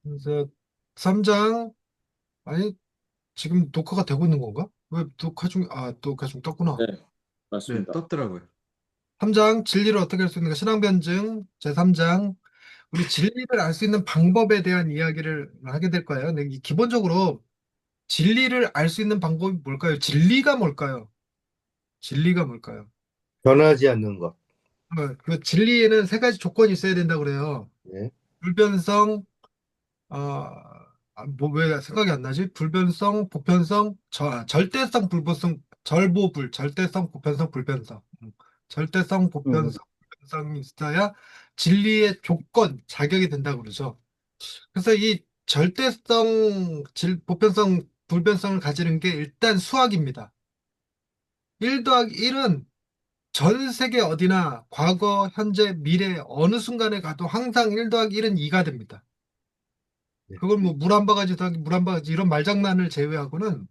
그래서 3장, 아니, 지금 녹화가 되고 있는 건가? 왜 녹화 중 떴구나. 네, 네, 맞습니다. 떴더라고요. 3장, 진리를 어떻게 할 수 있는가? 신앙변증 제3장, 우리 진리를 알 수 있는 방법에 대한 이야기를 하게 될 거예요. 근데 기본적으로 진리를 알 수 있는 방법이 뭘까요? 진리가 뭘까요? 진리가 뭘까요? 변하지 않는 것. 그 진리에는 세 가지 조건이 있어야 된다고 그래요. 네. 불변성, 왜 생각이 안 나지? 불변성, 보편성, 절대성, 불보성, 절대성, 보편성, 불변성. 절대성, 음. 보편성, 불변성이 있어야 진리의 조건, 자격이 된다고 그러죠. 그래서 이 절대성, 보편성, 불변성을 가지는 게 일단 수학입니다. 1 더하기 1은 전 세계 어디나 과거, 현재, 미래 어느 순간에 가도 항상 1 더하기 1은 2가 됩니다. 네. 그걸 뭐 물 한 바가지 더하기 물 한 바가지 이런 말장난을 제외하고는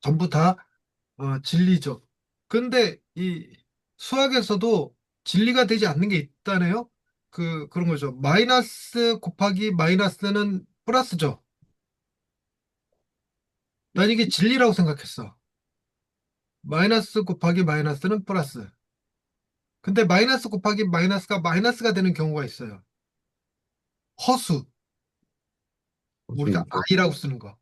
전부 다 진리죠. 근데 이 수학에서도 진리가 되지 않는 게 있다네요. 그런 거죠. 마이너스 곱하기 마이너스는 플러스죠. 난 이게 진리라고 생각했어. 마이너스 곱하기 마이너스는 플러스. 근데 마이너스 곱하기 마이너스가 마이너스가 되는 경우가 있어요. 허수. 우리가 무수이죠. i라고 쓰는 거.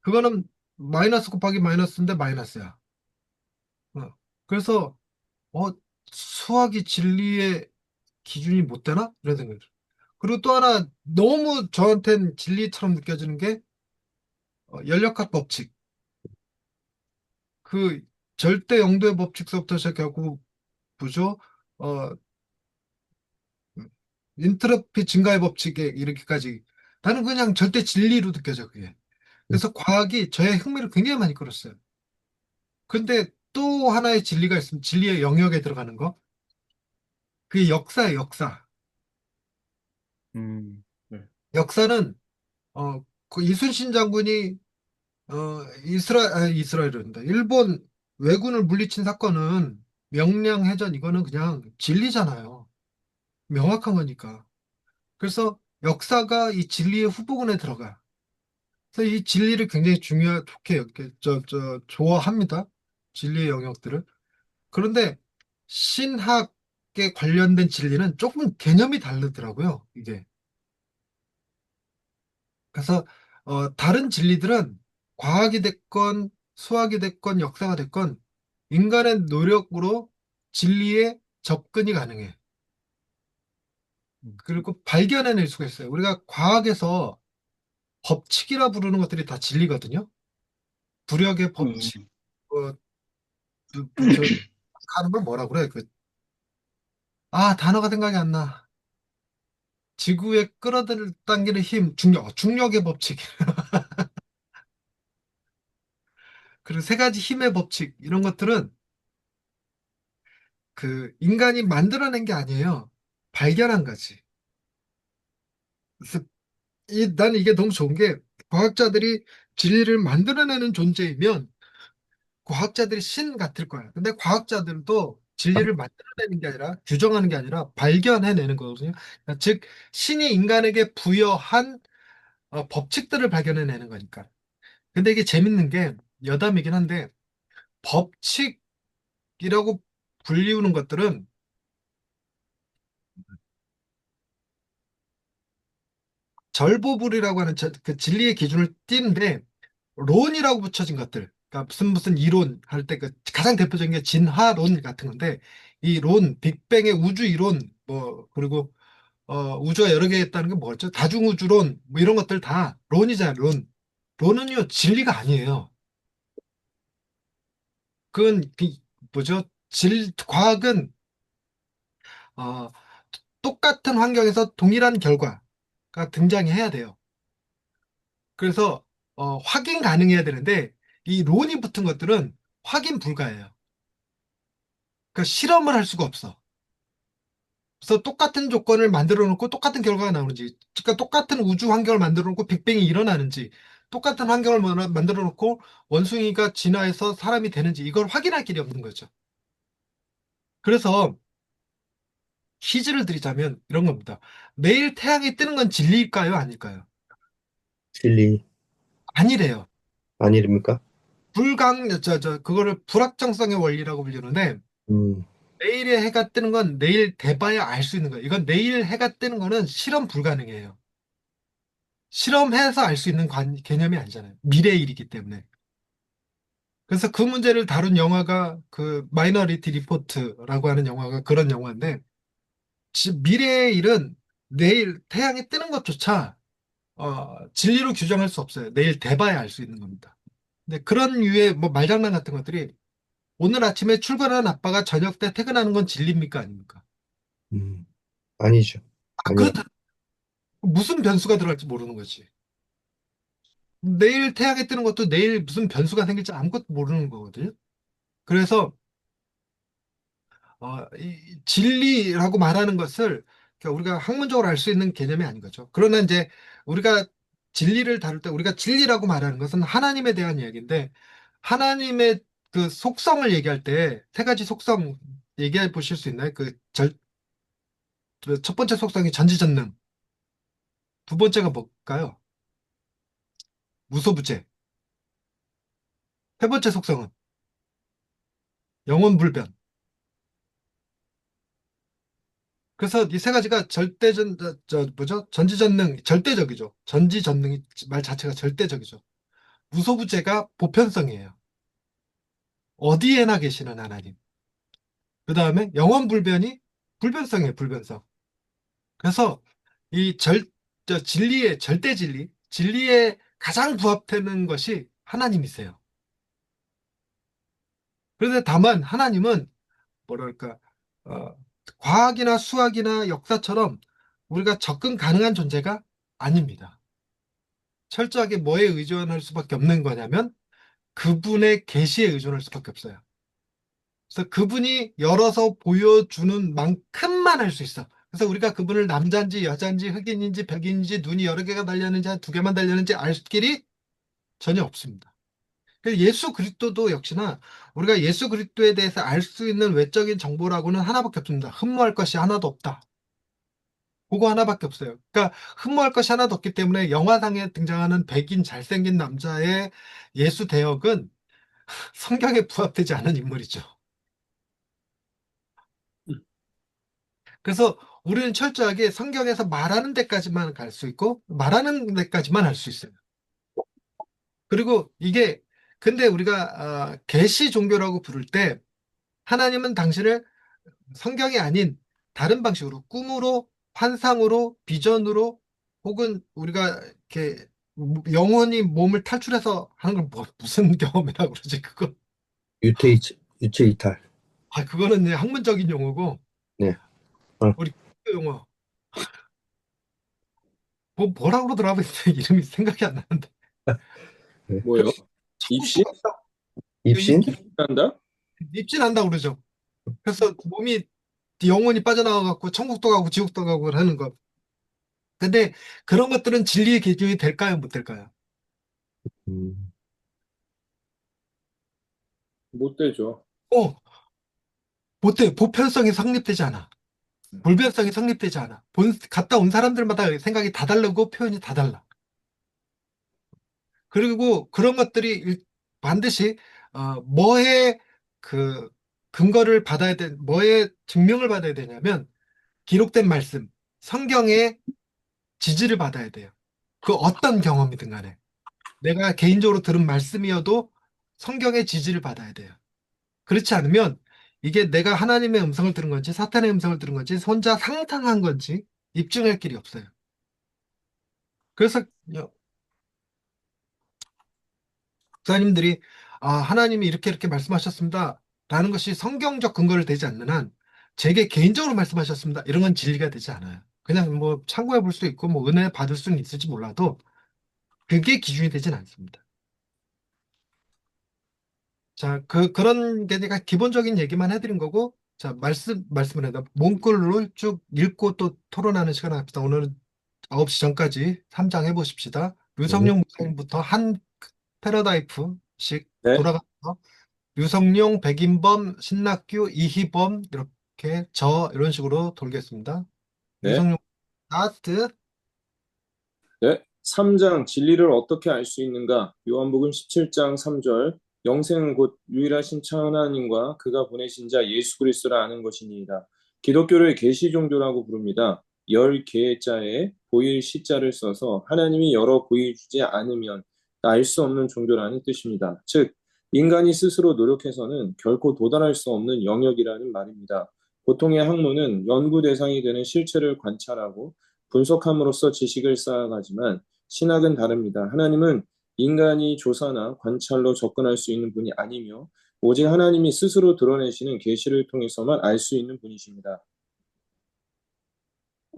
그거는 마이너스 곱하기 마이너스인데 마이너스야. 어. 그래서 어, 수학이 진리의 기준이 못 되나? 이런 생각이 들어요. 그리고 또 하나 너무 저한텐 진리처럼 느껴지는 게 연력학 법칙. 그 절대 영도의 법칙서부터 시작해갖고 보죠. 어, 인트로피 증가의 법칙에 이렇게까지 나는 그냥 절대 진리로 느껴져 그게. 그래서 과학이 저의 흥미를 굉장히 많이 끌었어요. 근데 또 하나의 진리가 있으면 진리의 영역에 들어가는 거. 그게 역사예요, 역사. 네. 역사는 그 이순신 장군이 이스라엘이란다. 일본 왜군을 물리친 사건은 명량해전 이거는 그냥 진리잖아요. 명확한 거니까. 그래서 역사가 이 진리의 후보군에 들어가. 그래서 이 진리를 굉장히 좋게 좋아합니다. 진리의 영역들을. 그런데 신학에 관련된 진리는 조금 개념이 다르더라고요, 이게. 그래서 다른 진리들은 과학이 됐건 수학이 됐건 역사가 됐건 인간의 노력으로 진리에 접근이 가능해. 음. 그리고 발견해낼 수가 있어요. 우리가 과학에서 법칙이라 부르는 것들이 다 진리거든요. 부력의 법칙, 음. 어, 저 하는 걸 뭐라 그래? 단어가 생각이 안 나. 지구에 끌어당기는 힘, 중력의 법칙. 그리고 세 가지 힘의 법칙, 이런 것들은 그 인간이 만들어낸 게 아니에요. 발견한 거지. 그래서 나는 이게 너무 좋은 게 과학자들이 진리를 만들어내는 존재이면 과학자들이 신 같을 거야. 근데 과학자들도 진리를 만들어내는 게 아니라 규정하는 게 아니라 발견해내는 거거든요. 그러니까 즉 신이 인간에게 부여한 법칙들을 발견해내는 거니까. 근데 이게 재밌는 게 여담이긴 한데 법칙이라고 불리우는 것들은 절보불이라고 하는 그 진리의 기준을 띠는데 론이라고 붙여진 것들, 그러니까 무슨 이론 할 때 그 가장 대표적인 게 진화론 같은 건데 이 론, 빅뱅의 우주 이론, 뭐 그리고 우주가 여러 개 있다는 게 뭐였죠? 다중우주론, 뭐 이런 것들 다 론이잖아요, 론. 론은요 진리가 아니에요. 그건 뭐죠? 과학은 어, 똑같은 환경에서 동일한 결과가 등장해야 돼요. 그래서 확인 가능해야 되는데 이 론이 붙은 것들은 확인 불가해요. 그러니까 실험을 할 수가 없어. 그래서 똑같은 조건을 만들어 놓고 똑같은 결과가 나오는지, 그러니까 똑같은 우주 환경을 만들어 놓고 빅뱅이 일어나는지, 똑같은 환경을 만들어 놓고 원숭이가 진화해서 사람이 되는지 이걸 확인할 길이 없는 거죠. 그래서 퀴즈를 드리자면 이런 겁니다. 매일 태양이 뜨는 건 진리일까요? 아닐까요? 진리 아니래요. 아니랍니까? 그거를 불확정성의 원리라고 불리는데, 음, 내일에 해가 뜨는 건 내일 돼봐야 알 수 있는 거예요. 이건 내일 해가 뜨는 거는 실험 불가능해요. 실험해서 알 수 있는 개념이 아니잖아요. 미래의 일이기 때문에. 그래서 그 문제를 다룬 영화가 그 마이너리티 리포트라고 하는 영화가 그런 영화인데, 미래의 일은 내일 태양이 뜨는 것조차 진리로 규정할 수 없어요. 내일 돼봐야 알 수 있는 겁니다. 근데 그런 류의 뭐 말장난 같은 것들이 오늘 아침에 출근하는 아빠가 저녁 때 퇴근하는 건 진리입니까? 아닙니까? 음, 아니죠. 아니야. 그렇다. 무슨 변수가 들어갈지 모르는 거지. 내일 태양이 뜨는 것도 내일 무슨 변수가 생길지 아무것도 모르는 거거든요. 그래서 이 진리라고 말하는 것을 그러니까 우리가 학문적으로 알 수 있는 개념이 아닌 거죠. 그러나 이제 우리가 진리를 다룰 때 우리가 진리라고 말하는 것은 하나님에 대한 이야기인데 하나님의 그 속성을 얘기할 때 세 가지 속성 얘기해 보실 수 있나요? 그첫 번째 속성이 전지전능, 두 번째가 뭘까요? 무소부재, 세 번째 속성은 영원불변. 그래서 이 세 가지가 뭐죠? 전지전능, 절대적이죠. 전지전능이 말 자체가 절대적이죠. 무소부재가 보편성이에요. 어디에나 계시는 하나님. 그 다음에 영원불변이 불변성이에요, 불변성. 그래서 이 진리의, 절대 진리, 진리에 가장 부합되는 것이 하나님이세요. 그런데 다만 하나님은 뭐랄까, 어, 과학이나 수학이나 역사처럼 우리가 접근 가능한 존재가 아닙니다. 철저하게 뭐에 의존할 수밖에 없는 거냐면 그분의 계시에 의존할 수밖에 없어요. 그래서 그분이 열어서 보여주는 만큼만 할 수 있어. 그래서 우리가 그분을 남자인지 여자인지 흑인인지 백인인지 눈이 여러 개가 달렸는지 한 두 개만 달렸는지 알 길이 전혀 없습니다. 그래서 예수 그리스도도 역시나 우리가 예수 그리스도에 대해서 알 수 있는 외적인 정보라고는 하나밖에 없습니다. 흠모할 것이 하나도 없다. 그거 하나밖에 없어요. 그러니까 흠모할 것이 하나도 없기 때문에 영화상에 등장하는 백인 잘생긴 남자의 예수 대역은 성경에 부합되지 않은 인물이죠. 그래서 우리는 철저하게 성경에서 말하는 데까지만 갈 수 있고 말하는 데까지만 할 수 있어요. 그리고 이게 근데 우리가 계시 종교라고 부를 때 하나님은 당신을 성경이 아닌 다른 방식으로 꿈으로 환상으로 비전으로 혹은 우리가 이렇게 영혼이 몸을 탈출해서 하는 건 무슨 경험이라고 그러지 그거 유체 이탈. 그거는 이제 학문적인 용어고 네. 어, 우리 기독교 용어 뭐라고 그러더라 이름이 생각이 안 나는데 네. 뭐요? 입신? 천국도 갔다 입신? 입신한다? 입진한다고 그러죠. 그래서 몸이 영혼이 빠져나와 갖고 천국도 가고 지옥도 가고 하는 거. 근데 그런 것들은 진리의 기준이 될까요, 못 될까요? 음, 못 되죠. 어, 못 돼. 보편성이 성립되지 않아. 불변성이 성립되지 않아. 갔다 온 사람들마다 생각이 다 다르고 표현이 다 달라. 그리고 그런 것들이 반드시 뭐에 그 근거를 받아야 뭐에 증명을 받아야 되냐면 기록된 말씀, 성경의 지지를 받아야 돼요. 그 어떤 경험이든 간에. 내가 개인적으로 들은 말씀이어도 성경의 지지를 받아야 돼요. 그렇지 않으면 이게 내가 하나님의 음성을 들은 건지 사탄의 음성을 들은 건지 혼자 상상한 건지 입증할 길이 없어요. 그래서 목사님들이 하나님이 이렇게 이렇게 말씀하셨습니다. 라는 것이 성경적 근거를 대지 않는 한 제게 개인적으로 말씀하셨습니다. 이런 건 진리가 되지 않아요. 그냥 뭐 참고해 볼 수 있고 뭐 은혜 받을 수는 있을지 몰라도 그게 기준이 되진 않습니다. 자, 그런 게 내가 기본적인 얘기만 해드린 거고, 자, 말씀을 해다 문구를 쭉 읽고 또 토론하는 시간을 합시다. 오늘은 9시 전까지 3장 해보십시다. 네. 류성룡 목사님부터 한 패러다이프씩 네. 돌아가서 류성룡, 백인범, 신낙규, 이희범, 이렇게 이렇게 이런 식으로 돌겠습니다. 네. 유성룡 스타트. 네. 3장 진리를 어떻게 알 수 있는가? 요한복음 17장 3절. 영생은 곧 유일하신 차 하나님과 그가 보내신 자 예수 그리스도를 아는 것이니이다. 기독교를 계시 종교라고 부릅니다. 열 개의 자에 보일 시자를 써서 하나님이 열어 보여주지 않으면 알 수 없는 종교라는 뜻입니다. 즉, 인간이 스스로 노력해서는 결코 도달할 수 없는 영역이라는 말입니다. 보통의 학문은 연구 대상이 되는 실체를 관찰하고 분석함으로써 지식을 쌓아가지만 신학은 다릅니다. 하나님은 인간이 조사나 관찰로 접근할 수 있는 분이 아니며 오직 하나님이 스스로 드러내시는 계시를 통해서만 알 수 있는 분이십니다.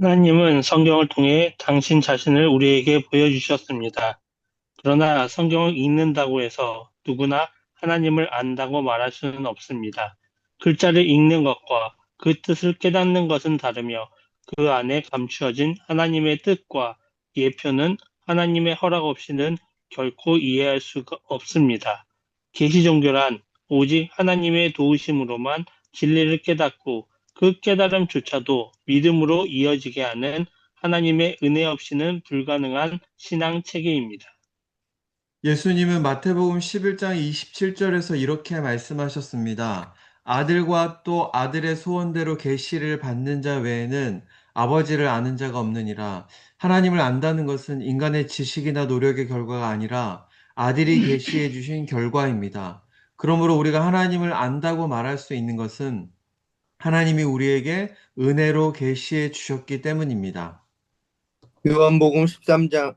하나님은 성경을 통해 당신 자신을 우리에게 보여주셨습니다. 그러나 성경을 읽는다고 해서 누구나 하나님을 안다고 말할 수는 없습니다. 글자를 읽는 것과 그 뜻을 깨닫는 것은 다르며 그 안에 감추어진 하나님의 뜻과 예표는 하나님의 허락 없이는 결코 이해할 수가 없습니다. 계시 종교란 오직 하나님의 도우심으로만 진리를 깨닫고 그 깨달음조차도 믿음으로 이어지게 하는 하나님의 은혜 없이는 불가능한 신앙 체계입니다. 예수님은 마태복음 11장 27절에서 이렇게 말씀하셨습니다. 아들과 또 아들의 소원대로 계시를 받는 자 외에는 아버지를 아는 자가 없느니라. 하나님을 안다는 것은 인간의 지식이나 노력의 결과가 아니라 아들이 계시해 주신 결과입니다. 그러므로 우리가 하나님을 안다고 말할 수 있는 것은 하나님이 우리에게 은혜로 계시해 주셨기 때문입니다. 요한복음 17장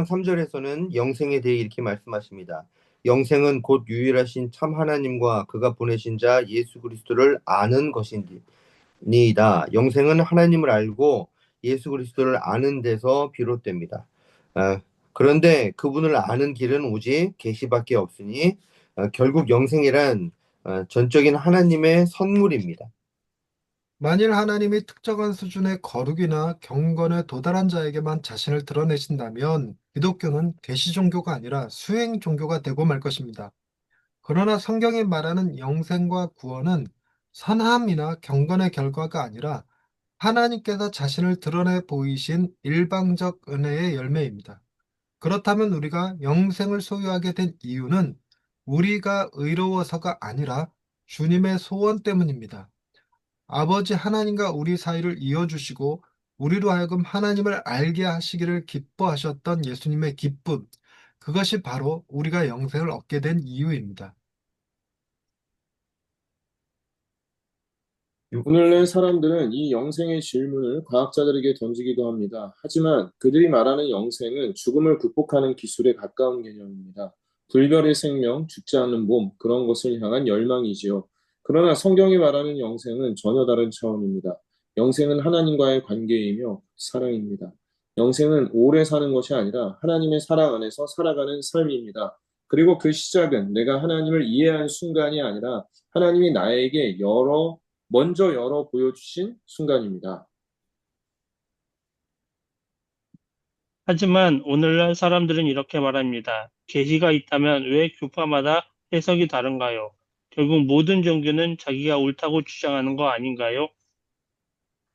3절에서는 영생에 대해 이렇게 말씀하십니다. 영생은 곧 유일하신 참 하나님과 그가 보내신 자 예수 그리스도를 아는 것이니이다. 영생은 하나님을 알고 예수 그리스도를 아는 데서 비롯됩니다. 그런데 그분을 아는 길은 오직 계시밖에 없으니 결국 영생이란 전적인 하나님의 선물입니다. 만일 하나님이 특정한 수준의 거룩이나 경건에 도달한 자에게만 자신을 드러내신다면 기독교는 계시 종교가 아니라 수행 종교가 되고 말 것입니다. 그러나 성경이 말하는 영생과 구원은 선함이나 경건의 결과가 아니라 하나님께서 자신을 드러내 보이신 일방적 은혜의 열매입니다. 그렇다면 우리가 영생을 소유하게 된 이유는 우리가 의로워서가 아니라 주님의 소원 때문입니다. 아버지 하나님과 우리 사이를 이어주시고 우리로 하여금 하나님을 알게 하시기를 기뻐하셨던 예수님의 기쁨, 그것이 바로 우리가 영생을 얻게 된 이유입니다. 오늘날 사람들은 이 영생의 질문을 과학자들에게 던지기도 합니다. 하지만 그들이 말하는 영생은 죽음을 극복하는 기술에 가까운 개념입니다. 불멸의 생명, 죽지 않는 몸, 그런 것을 향한 열망이지요. 그러나 성경이 말하는 영생은 전혀 다른 차원입니다. 영생은 하나님과의 관계이며 사랑입니다. 영생은 오래 사는 것이 아니라 하나님의 사랑 안에서 살아가는 삶입니다. 그리고 그 시작은 내가 하나님을 이해한 순간이 아니라 하나님이 나에게 먼저 열어 보여주신 순간입니다. 하지만 오늘날 사람들은 이렇게 말합니다. 계시가 있다면 왜 교파마다 해석이 다른가요? 결국 모든 종교는 자기가 옳다고 주장하는 거 아닌가요?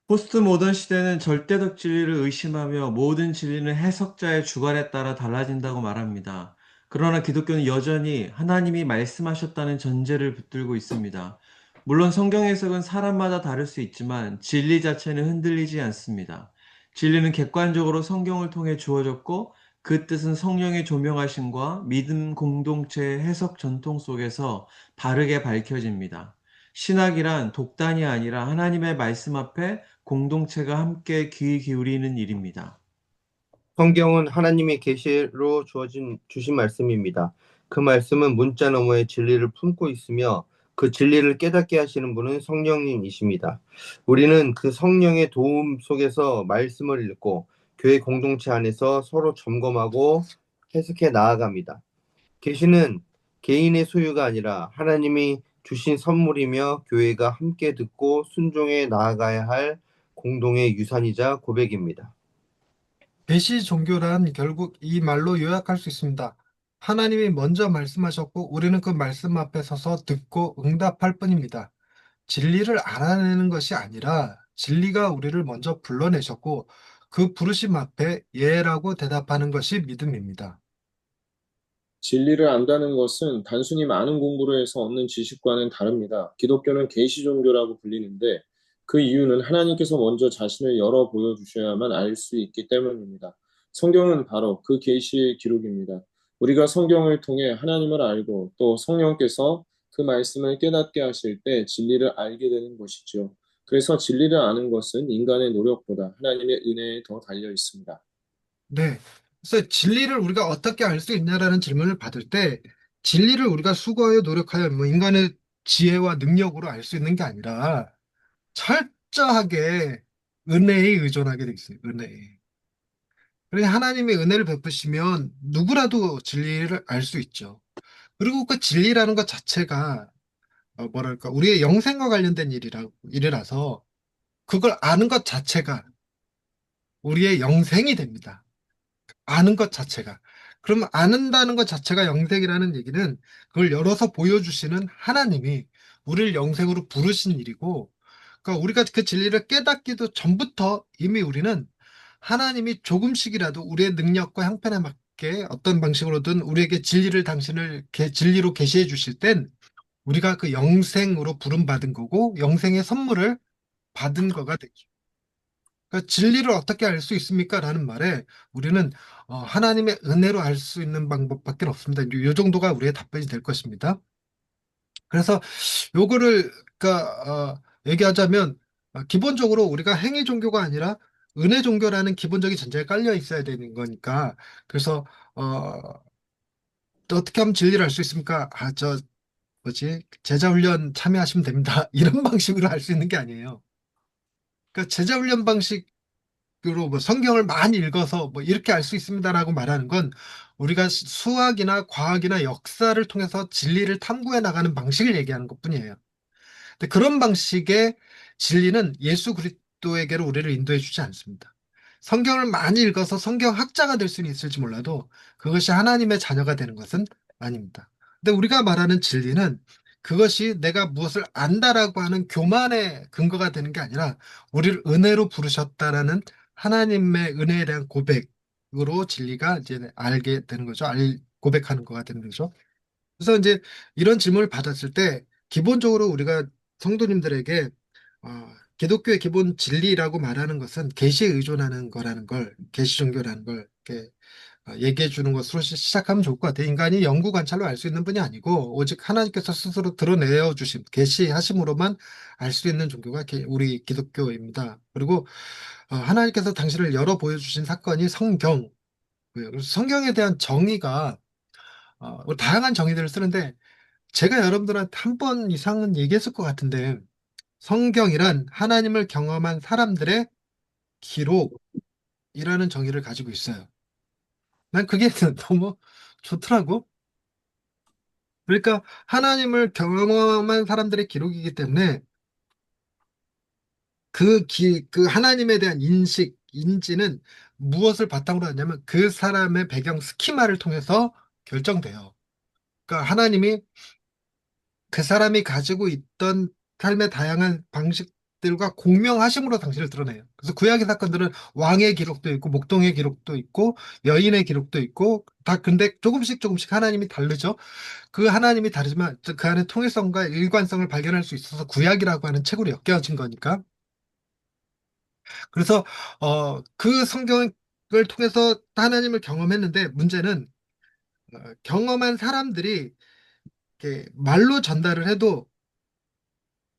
포스트 모던 시대는 절대적 진리를 의심하며 모든 진리는 해석자의 주관에 따라 달라진다고 말합니다. 그러나 기독교는 여전히 하나님이 말씀하셨다는 전제를 붙들고 있습니다. 물론 성경 해석은 사람마다 다를 수 있지만 진리 자체는 흔들리지 않습니다. 진리는 객관적으로 성경을 통해 주어졌고 그 뜻은 성령의 조명하심과 믿음 공동체의 해석 전통 속에서 바르게 밝혀집니다. 신학이란 독단이 아니라 하나님의 말씀 앞에 공동체가 함께 귀 기울이는 일입니다. 성경은 하나님의 계시로 주신 말씀입니다. 그 말씀은 문자 너머의 진리를 품고 있으며 그 진리를 깨닫게 하시는 분은 성령님이십니다. 우리는 그 성령의 도움 속에서 말씀을 읽고 교회 공동체 안에서 서로 점검하고 해석해 나아갑니다. 계시는 개인의 소유가 아니라 하나님이 주신 선물이며 교회가 함께 듣고 순종해 나아가야 할 공동의 유산이자 고백입니다. 계시 종교란 결국 이 말로 요약할 수 있습니다. 하나님이 먼저 말씀하셨고 우리는 그 말씀 앞에 서서 듣고 응답할 뿐입니다. 진리를 알아내는 것이 아니라 진리가 우리를 먼저 불러내셨고 그 부르심 앞에 예라고 대답하는 것이 믿음입니다. 진리를 안다는 것은 단순히 많은 공부를 해서 얻는 지식과는 다릅니다. 기독교는 계시 종교라고 불리는데 그 이유는 하나님께서 먼저 자신을 열어 보여주셔야만 알 수 있기 때문입니다. 성경은 바로 그 계시의 기록입니다. 우리가 성경을 통해 하나님을 알고 또 성령께서 그 말씀을 깨닫게 하실 때 진리를 알게 되는 것이죠. 그래서 진리를 아는 것은 인간의 노력보다 하나님의 은혜에 더 달려 있습니다. 네. 그래서 진리를 우리가 어떻게 알 수 있냐라는 질문을 받을 때 진리를 우리가 수고하여 노력하여 뭐 인간의 지혜와 능력으로 알 수 있는 게 아니라 철저하게 은혜에 의존하게 돼 있어요. 은혜에. 그래서 하나님의 은혜를 베푸시면 누구라도 진리를 알 수 있죠. 그리고 그 진리라는 것 자체가 뭐랄까 우리의 영생과 관련된 일이라서 그걸 아는 것 자체가 우리의 영생이 됩니다. 아는 것 자체가. 그러면 아는다는 것 자체가 영생이라는 얘기는 그걸 열어서 보여주시는 하나님이 우리를 영생으로 부르신 일이고, 그러니까 우리가 그 진리를 깨닫기도 전부터 이미 우리는 하나님이 조금씩이라도 우리의 능력과 형편에 맞게 어떤 방식으로든 우리에게 진리를 당신을 진리로 계시해 주실 땐 우리가 그 영생으로 부름받은 거고 영생의 선물을 받은 거가 되죠. 그러니까 진리를 어떻게 알 수 있습니까? 라는 말에 우리는 하나님의 은혜로 알 수 있는 방법밖에 없습니다. 이 정도가 우리의 답변이 될 것입니다. 그래서 요거를 그러니까 얘기하자면 기본적으로 우리가 행위 종교가 아니라 은혜 종교라는 기본적인 전제가 깔려 있어야 되는 거니까 그래서 또 어떻게 하면 진리를 알 수 있습니까? 저 뭐지 제자 훈련 참여하시면 됩니다. 이런 방식으로 알 수 있는 게 아니에요. 그러니까 제자 훈련 방식 으로 뭐 성경을 많이 읽어서 뭐 이렇게 알 수 있습니다라고 말하는 건 우리가 수학이나 과학이나 역사를 통해서 진리를 탐구해 나가는 방식을 얘기하는 것뿐이에요. 근데 그런 방식의 진리는 예수 그리스도에게로 우리를 인도해 주지 않습니다. 성경을 많이 읽어서 성경학자가 될 수는 있을지 몰라도 그것이 하나님의 자녀가 되는 것은 아닙니다. 근데 우리가 말하는 진리는 그것이 내가 무엇을 안다라고 하는 교만의 근거가 되는 게 아니라 우리를 은혜로 부르셨다라는 하나님의 은혜에 대한 고백으로 진리가 이제 알게 되는 거죠. 고백하는 거가 되는 거죠. 그래서 이제 이런 질문을 받았을 때 기본적으로 우리가 성도님들에게 기독교의 기본 진리라고 말하는 것은 계시에 의존하는 거라는 걸, 계시 종교라는 걸 이렇게 얘기해 주는 것으로 시작하면 좋을 것 같아요. 인간이 영구 관찰로 알 수 있는 분이 아니고 오직 하나님께서 스스로 드러내어 주신 계시하심으로만 알 수 있는 종교가 우리 기독교입니다. 그리고 하나님께서 당신을 열어 보여주신 사건이 성경. 그래서 성경에 대한 정의가 다양한 정의들을 쓰는데 제가 여러분들한테 한 번 이상은 얘기했을 것 같은데 성경이란 하나님을 경험한 사람들의 기록이라는 정의를 가지고 있어요. 난 그게 너무 좋더라고. 그러니까 하나님을 경험한 사람들의 기록이기 때문에 그 하나님에 대한 인지는 무엇을 바탕으로 하냐면 그 사람의 배경 스키마를 통해서 결정돼요. 그러니까 하나님이 그 사람이 가지고 있던 삶의 다양한 방식들과 공명하심으로 당신을 드러내요. 그래서 구약의 사건들은 왕의 기록도 있고, 목동의 기록도 있고, 여인의 기록도 있고, 다 근데 조금씩 조금씩 하나님이 다르죠. 그 하나님이 다르지만 그 안에 통일성과 일관성을 발견할 수 있어서 구약이라고 하는 책으로 엮여진 거니까. 그래서 그 성경을 통해서 하나님을 경험했는데 문제는 경험한 사람들이 이렇게 말로 전달을 해도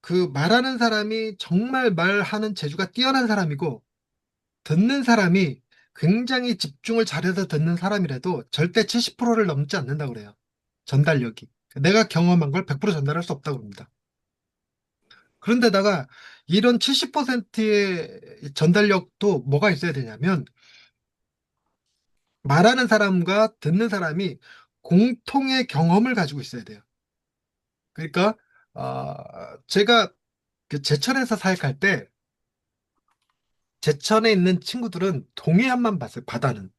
그 말하는 사람이 정말 말하는 재주가 뛰어난 사람이고 듣는 사람이 굉장히 집중을 잘해서 듣는 사람이라도 절대 70%를 넘지 않는다고 그래요. 전달력이. 내가 경험한 걸 100% 전달할 수 없다고 합니다. 그런데다가 이런 70%의 전달력도 뭐가 있어야 되냐면 말하는 사람과 듣는 사람이 공통의 경험을 가지고 있어야 돼요. 그러니까 제가 그 제천에서 사역할 때 제천에 있는 친구들은 동해안만 봤어요. 바다는.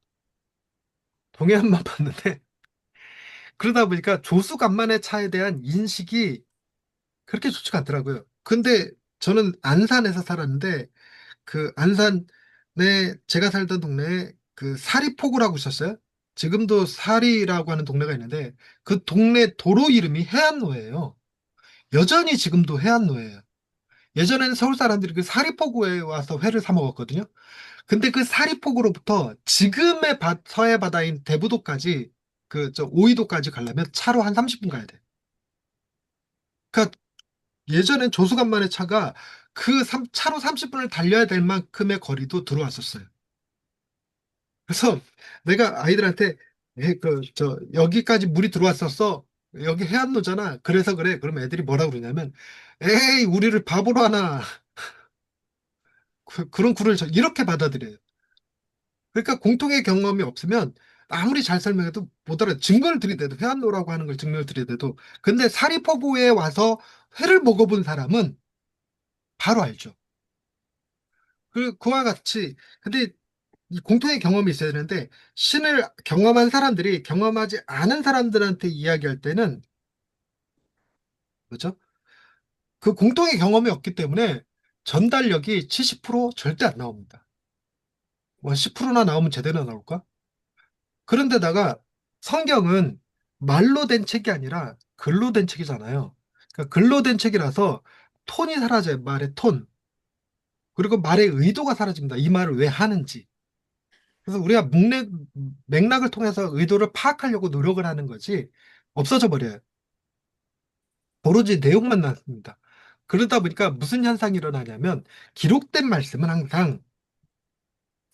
동해안만 봤는데 그러다 보니까 조수간만의 차에 대한 인식이 그렇게 좋지가 않더라고요. 근데 저는 안산에서 살았는데 그 안산에 제가 살던 동네에 그 사리포구라고 있었어요. 지금도 사리라고 하는 동네가 있는데 그 동네 도로 이름이 해안로예요. 여전히 지금도 해안로예요. 예전에는 서울 사람들이 그 사리포구에 와서 회를 사 먹었거든요. 근데 그 사리포구로부터 지금의 서해 바다인 대부도까지 그 저 오이도까지 가려면 차로 한 30분 가야 돼. 그러니까 예전엔 조수간만의 차가 그 차로 30분을 달려야 될 만큼의 거리도 들어왔었어요. 그래서 내가 아이들한테 여기까지 물이 들어왔었어. 여기 해안로잖아. 그래서 그래. 그럼 애들이 뭐라 그러냐면 에이, 우리를 바보로 하나. 그런 굴을 이렇게 받아들여요. 그러니까 공통의 경험이 없으면 아무리 잘 설명해도 못 알아. 증거를 들이대도 회안로라고 하는 걸 증거를 들이대도 근데 사리포구에 와서 회를 먹어본 사람은 바로 알죠. 그와 같이 근데 이 공통의 경험이 있어야 되는데 신을 경험한 사람들이 경험하지 않은 사람들한테 이야기할 때는 그죠? 그 공통의 경험이 없기 때문에 전달력이 70% 절대 안 나옵니다. 뭐 10%나 나오면 제대로 나올까? 그런데다가 성경은 말로 된 책이 아니라 글로 된 책이잖아요. 그러니까 글로 된 책이라서 톤이 사라져요. 말의 톤. 그리고 말의 의도가 사라집니다. 이 말을 왜 하는지. 그래서 우리가 맥락을 통해서 의도를 파악하려고 노력을 하는 거지 없어져 버려요. 오로지 내용만 남습니다. 그러다 보니까 무슨 현상이 일어나냐면 기록된 말씀은 항상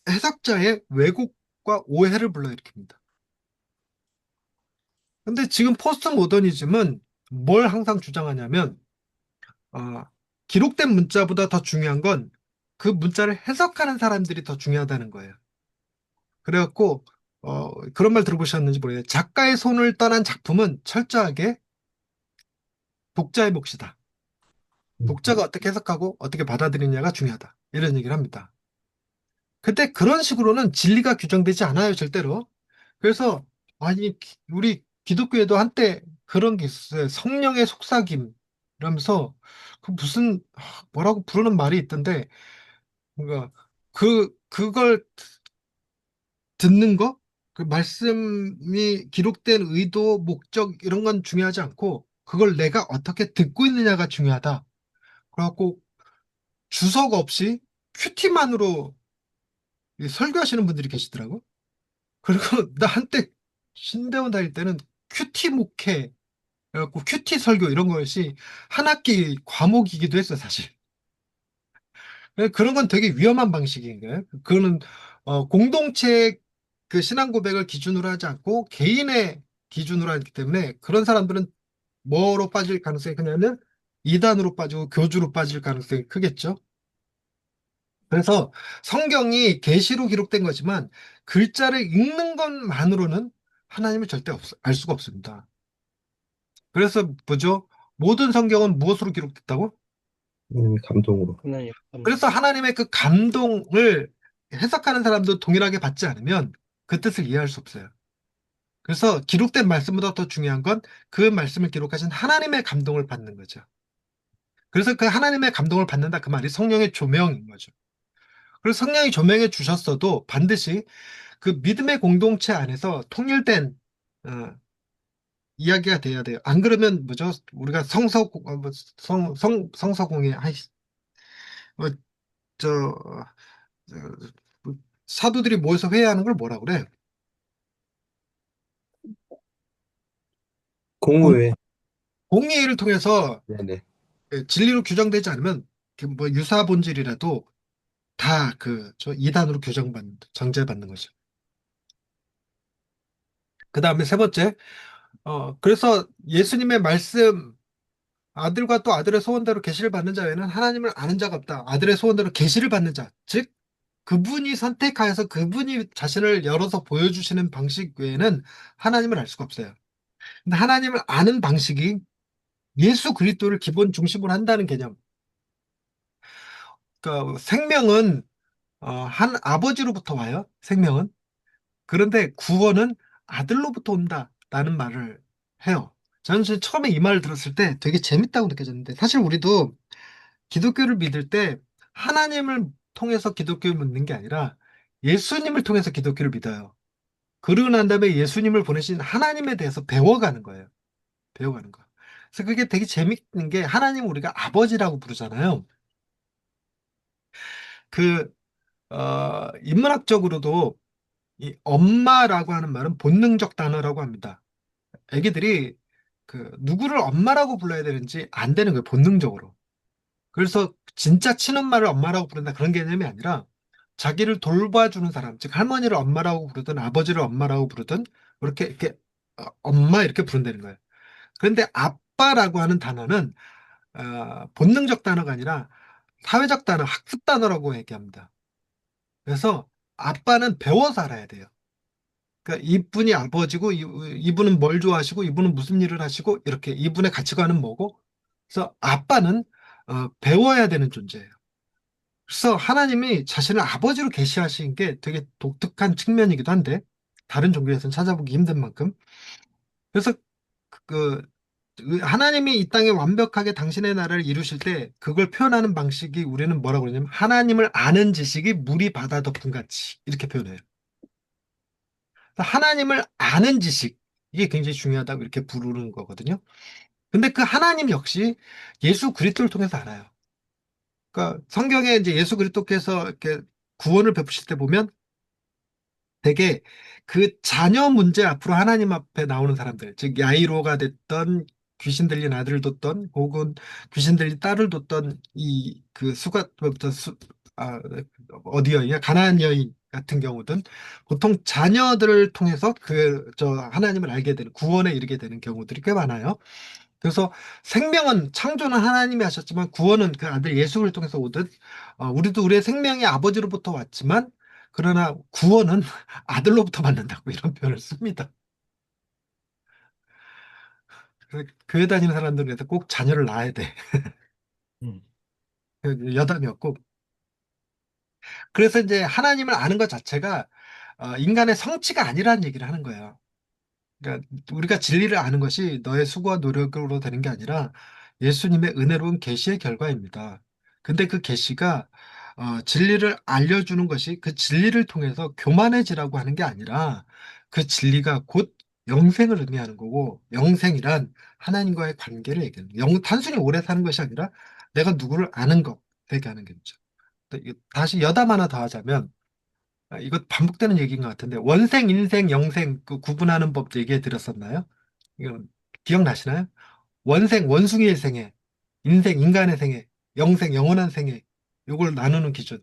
해석자의 왜곡과 오해를 불러일으킵니다. 근데 지금 포스트 모더니즘은 뭘 항상 주장하냐면 어, 기록된 문자보다 더 중요한 건 그 문자를 해석하는 사람들이 더 중요하다는 거예요. 그래갖고 그런 말 들어보셨는지 모르겠는데 작가의 손을 떠난 작품은 철저하게 독자의 몫이다. 독자가 어떻게 해석하고 어떻게 받아들이냐가 중요하다. 이런 얘기를 합니다. 근데 그런 식으로는 진리가 규정되지 않아요, 절대로. 그래서 아니 우리 기독교에도 한때 그런 게 있었어요. 성령의 속삭임 이러면서 그 무슨 뭐라고 부르는 말이 있던데 뭔가 그걸 듣는 거, 그 말씀이 기록된 의도, 목적 이런 건 중요하지 않고 그걸 내가 어떻게 듣고 있느냐가 중요하다. 그래갖고 주석 없이 큐티만으로 설교하시는 분들이 계시더라고. 그리고 나 한때 신대원 다닐 때는 큐티 목회, 그래갖고 큐티 설교 이런 것이 한 학기 과목이기도 했어, 사실. 그런 건 되게 위험한 방식인 거예요. 그거는 공동체 그 신앙 고백을 기준으로 하지 않고 개인의 기준으로 하기 때문에 그런 사람들은 뭐로 빠질 가능성이 크냐면 이단으로 빠지고 교주로 빠질 가능성이 크겠죠. 그래서 성경이 계시로 기록된 거지만 글자를 읽는 것만으로는 하나님을 절대 알 수가 없습니다. 그래서 뭐죠? 모든 성경은 무엇으로 기록됐다고? 감동으로. 하나님. 그래서 하나님의 그 감동을 해석하는 사람도 동일하게 받지 않으면 그 뜻을 이해할 수 없어요. 그래서 기록된 말씀보다 더 중요한 건 그 말씀을 기록하신 하나님의 감동을 받는 거죠. 그래서 그 하나님의 감동을 받는다 그 말이 성령의 조명인 거죠. 그래서 성령이 조명해 주셨어도 반드시 그 믿음의 공동체 안에서 통일된 어, 이야기가 돼야 돼요. 안 그러면 뭐죠? 우리가 성서공회 뭐, 저, 저, 뭐, 사도들이 모여서 회의하는 걸 뭐라 그래? 공, 공의회. 공의를 통해서 네네. 진리로 규정되지 않으면 그뭐 유사 본질이라도 다 저 이단으로 정죄받는 거죠. 그 다음에 세 번째, 그래서 예수님의 말씀, 아들과 또 아들의 소원대로 계시를 받는 자 외에는 하나님을 아는 자가 없다. 아들의 소원대로 계시를 받는 자, 즉 그분이 선택하여서 그분이 자신을 열어서 보여주시는 방식 외에는 하나님을 알 수가 없어요. 근데 하나님을 아는 방식이 예수 그리스도를 기본 중심으로 한다는 개념. 그러니까 생명은 한 아버지로부터 와요. 생명은. 그런데 구원은 아들로부터 온다라는 말을 해요. 저는 처음에 이 말을 들었을 때 되게 재밌다고 느껴졌는데 사실 우리도 기독교를 믿을 때 하나님을 통해서 기독교를 믿는 게 아니라 예수님을 통해서 기독교를 믿어요. 그러고 난 다음에 예수님을 보내신 하나님에 대해서 배워가는 거예요. 배워가는 거. 그래서 그게 되게 재밌는 게 하나님 우리가 아버지라고 부르잖아요. 그, 인문학적으로도 이 엄마라고 하는 말은 본능적 단어라고 합니다. 애기들이 누구를 엄마라고 불러야 되는지 안 되는 거예요. 본능적으로. 그래서 진짜 친엄마를 엄마라고 부른다 그런 개념이 아니라 자기를 돌봐주는 사람, 즉 할머니를 엄마라고 부르든 아버지를 엄마라고 부르든 그렇게 이렇게 엄마 이렇게 부른다는 거예요. 그런데 아빠라고 하는 단어는 본능적 단어가 아니라 사회적 단어, 학습 단어라고 얘기합니다. 그래서 아빠는 배워서 알아야 돼요. 그러니까 이분이 아버지고 이분은 뭘 좋아하시고 이분은 무슨 일을 하시고 이렇게 이분의 가치관은 뭐고 그래서 아빠는 배워야 되는 존재예요. 그래서 하나님이 자신을 아버지로 계시하신 게 되게 독특한 측면이기도 한데 다른 종교에서는 찾아보기 힘든 만큼 그래서 그 하나님이 이 땅에 완벽하게 당신의 나라를 이루실 때 그걸 표현하는 방식이 우리는 뭐라고 그러냐면 하나님을 아는 지식이 물이 바다 덮음 같이 이렇게 표현해요. 하나님을 아는 지식 이게 굉장히 중요하다고 이렇게 부르는 거거든요. 근데 그 하나님 역시 예수 그리스도를 통해서 알아요. 그러니까 성경에 이제 예수 그리스도께서 이렇게 구원을 베푸실 때 보면 되게 그 자녀 문제 앞으로 하나님 앞에 나오는 사람들, 즉 야이로가 됐던 귀신 들린 아들을 뒀던 혹은 귀신 들린 딸을 뒀던 이 그 수가부터 어디 여인이야 가나안 여인 같은 경우든 보통 자녀들을 통해서 그 저 하나님을 알게 되는 구원에 이르게 되는 경우들이 꽤 많아요. 그래서 생명은 창조는 하나님이 하셨지만 구원은 그 아들 예수를 통해서 오듯 우리도 우리의 생명이 아버지로부터 왔지만 그러나 구원은 아들로부터 받는다고 이런 표현을 씁니다. 그래서 교회 다니는 사람들은 그래서 꼭 자녀를 낳아야 돼. 음. 여담이었고. 그래서 이제 하나님을 아는 것 자체가 인간의 성취가 아니라는 얘기를 하는 거예요. 그러니까 우리가 진리를 아는 것이 너의 수고와 노력으로 되는 게 아니라 예수님의 은혜로운 계시의 결과입니다. 근데 그 계시가 진리를 알려주는 것이 그 진리를 통해서 교만해지라고 하는 게 아니라 그 진리가 곧 영생을 의미하는 거고 영생이란 하나님과의 관계를 얘기하는 거예요. 단순히 오래 사는 것이 아니라 내가 누구를 아는 것 되게 하는 거죠. 다시 여담 하나 더 하자면 이거 반복되는 얘기인 것 같은데 원생, 인생, 영생 그 구분하는 법 얘기해 드렸었나요? 이거 기억나시나요? 원생, 원숭이의 생애, 인생, 인간의 생애, 영생, 영원한 생애 요걸 나누는 기준.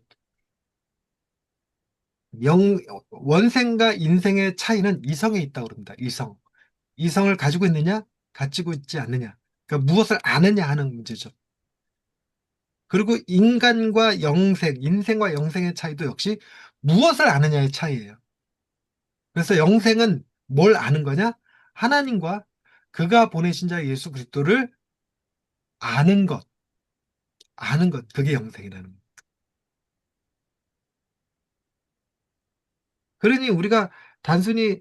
영, 원생과 인생의 차이는 이성에 있다고 그럽니다. 이성. 이성을 가지고 있느냐, 가지고 있지 않느냐. 그러니까 무엇을 아느냐 하는 문제죠. 그리고 인간과 영생, 인생과 영생의 차이도 역시 무엇을 아느냐의 차이예요. 그래서 영생은 뭘 아는 거냐? 하나님과 그가 보내신 자 예수 그리스도를 아는 것, 아는 것. 그게 영생이라는 거. 그러니 우리가 단순히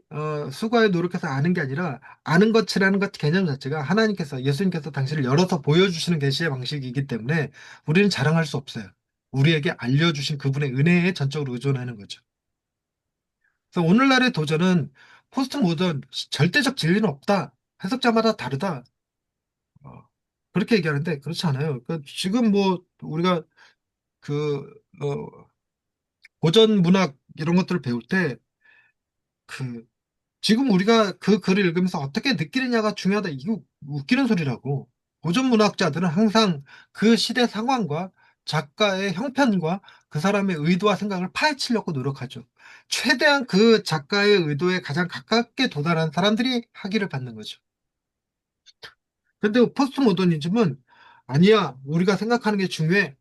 수고에 노력해서 아는 게 아니라 아는 것이라는 것 개념 자체가 하나님께서 예수님께서 당신을 열어서 보여주시는 계시의 방식이기 때문에 우리는 자랑할 수 없어요. 우리에게 알려주신 그분의 은혜에 전적으로 의존하는 거죠. 그래서 오늘날의 도전은 포스트 모던 절대적 진리는 없다. 해석자마다 다르다. 어, 그렇게 얘기하는데 그렇지 않아요. 지금 뭐 우리가 그 고전 문학 이런 것들을 배울 때 그 지금 우리가 그 글을 읽으면서 어떻게 느끼느냐가 중요하다. 이거 웃기는 소리라고. 고전 문학자들은 항상 그 시대 상황과 작가의 형편과 그 사람의 의도와 생각을 파헤치려고 노력하죠. 최대한 그 작가의 의도에 가장 가깝게 도달한 사람들이 학위를 받는 거죠. 근데 포스트 모더니즘은 아니야, 우리가 생각하는 게 중요해.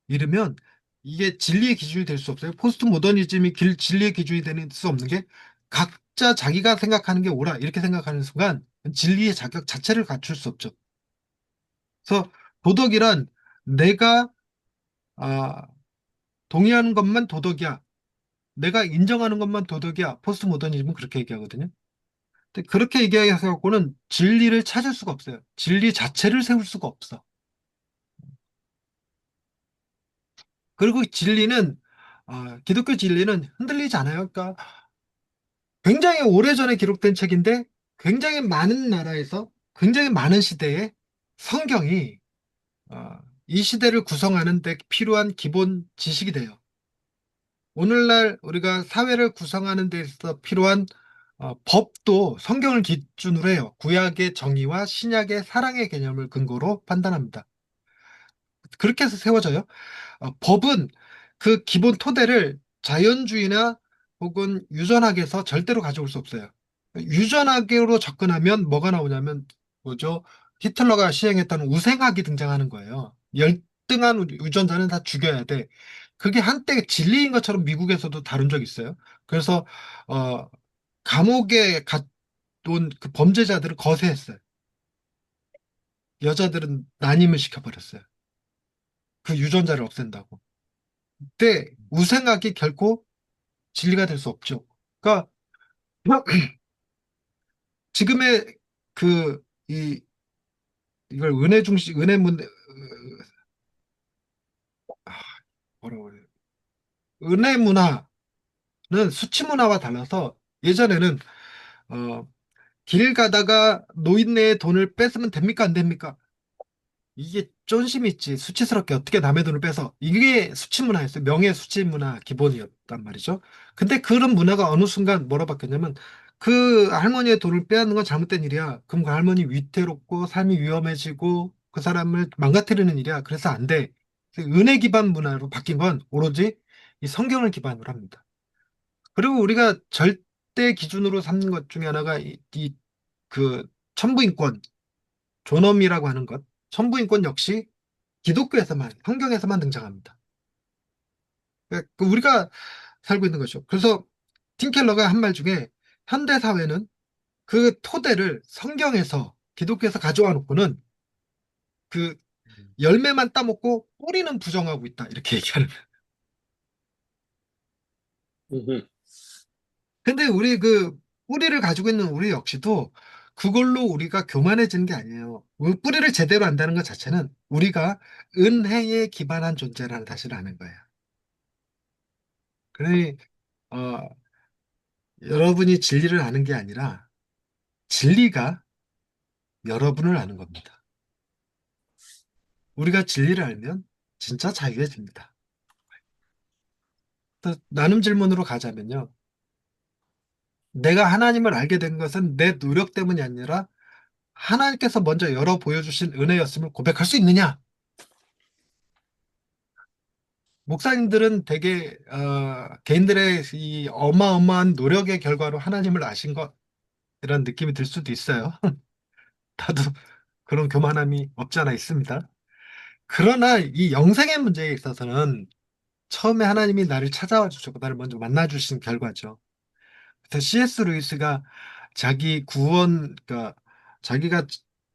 이러면 이게 진리의 기준이 될 수 없어요. 포스트 모더니즘이 진리의 기준이 될 수 없는 게 각자 자기가 생각하는 게 옳아. 이렇게 생각하는 순간 진리의 자격 자체를 갖출 수 없죠. 그래서 도덕이란 내가 아, 동의하는 것만 도덕이야. 내가 인정하는 것만 도덕이야. 포스트 모더니즘은 그렇게 얘기하거든요. 근데 그렇게 얘기해서 갖고는 진리를 찾을 수가 없어요. 진리 자체를 세울 수가 없어. 그리고 진리는 기독교 진리는 흔들리지 않아요. 그러니까 굉장히 오래전에 기록된 책인데 굉장히 많은 나라에서 굉장히 많은 시대에 성경이 어, 이 시대를 구성하는 데 필요한 기본 지식이 돼요. 오늘날 우리가 사회를 구성하는 데 있어서 필요한 법도 성경을 기준으로 해요. 구약의 정의와 신약의 사랑의 개념을 근거로 판단합니다. 그렇게 해서 세워져요. 법은 그 기본 토대를 자연주의나 혹은 유전학에서 절대로 가져올 수 없어요. 유전학으로 접근하면 뭐가 나오냐면 뭐죠? 히틀러가 시행했다는 우생학이 등장하는 거예요. 열등한 유전자는 다 죽여야 돼. 그게 한때 진리인 것처럼 미국에서도 다룬 적 있어요. 그래서 어, 감옥에 갓온 그 범죄자들을 거세했어요. 여자들은 난임을 시켜버렸어요. 그 유전자를 없앤다고. 근데 우생학이 결코 진리가 될 수 없죠. 그러니까 지금의 그 이걸 은혜 중심 뭐라고 그래요? 은혜 문화는 수치 문화와 달라서 예전에는 어, 길 가다가 노인네의 돈을 뺏으면 됩니까 안 됩니까? 이게 쫀심이 있지 수치스럽게 어떻게 남의 돈을 뺏어 이게 수치 문화였어요. 명예 수치 문화 기본이었단 말이죠. 근데 그런 문화가 어느 순간 뭐라 바뀌었냐면 그 할머니의 돈을 빼앗는 건 잘못된 일이야. 그럼 그 할머니 위태롭고 삶이 위험해지고 그 사람을 망가뜨리는 일이야. 그래서 안 돼. 은혜 기반 문화로 바뀐 건 오로지 이 성경을 기반으로 합니다. 그리고 우리가 절대 기준으로 삼는 것 중에 하나가 그 천부인권 존엄이라고 하는 것. 천부인권 역시 기독교에서만, 성경에서만 등장합니다. 그러니까 우리가 살고 있는 거죠. 그래서 팀 켈러가 한 말 중에 현대 사회는 그 토대를 성경에서, 기독교에서 가져와 놓고는 그 열매만 따먹고 뿌리는 부정하고 있다. 이렇게 얘기하는. 음, 근데 우리 그 뿌리를 가지고 있는 우리 역시도 그걸로 우리가 교만해지는 게 아니에요. 그 뿌리를 제대로 안다는 것 자체는 우리가 은혜에 기반한 존재라는 사실을 아는 거예요. 그러니 어, 여러분이 진리를 아는 게 아니라 진리가 여러분을 아는 겁니다. 우리가 진리를 알면 진짜 자유해집니다. 또 나눔 질문으로 가자면요. 내가 하나님을 알게 된 것은 내 노력 때문이 아니라 하나님께서 먼저 열어 보여주신 은혜였음을 고백할 수 있느냐? 목사님들은 되게 개인들의 이 어마어마한 노력의 결과로 하나님을 아신 것 이런 느낌이 들 수도 있어요. 나도 그런 교만함이 없지 않아 있습니다. 그러나 이 영생의 문제에 있어서는 처음에 하나님이 나를 찾아와 주셨고 나를 먼저 만나 주신 결과죠. 그래서 C.S. 루이스가 자기 그러니까 자기가